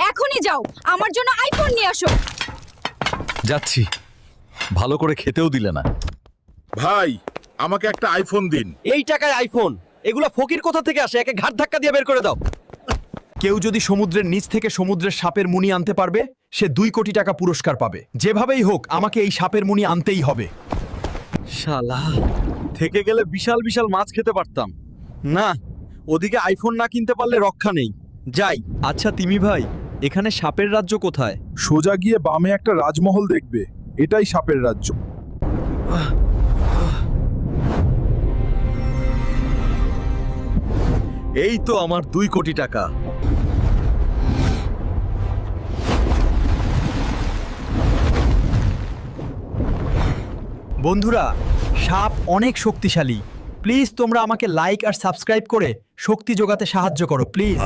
এখনই যাও, আমার জন্য আইফোন নিয়ে আসো। যাচ্ছি। ভালো করে খেতেও দিলে না। ভাই, আমাকে একটা আইফোন দিন। এই টাকায় আইফোন? এগুলা ফকির কোথা থেকে আসে? একে ঘাট ধাক্কা দিয়ে বের করে দাও। কেউ যদি সমুদ্রের নিচ থেকে সমুদ্রের সাপের মুনি আনতে পারবে, সে 2 কোটি টাকা পুরস্কার পাবে। যেভাবেই হোক আমাকে এই সাপের মুনি আনতেই হবে। শালা, থেকে গেলে বিশাল বিশাল মাছ খেতে পারতাম। না, ওদিকে আইফোন না কিনতে পারলে রক্ষা নেই। যাই। আচ্ছা তিমি ভাই, এখানে সাপের রাজ্য কোথায়? সোজা গিয়ে বামে একটা রাজমহল দেখবে, এটাই সাপের রাজ্য। এই তো আমার 2 কোটি টাকা। বন্ধুরা, সাপ অনেক শক্তিশালী। প্লিজ তোমরা আমাকে লাইক আর সাবস্ক্রাইব করে শক্তি যোগাতে সাহায্য করো প্লিজ।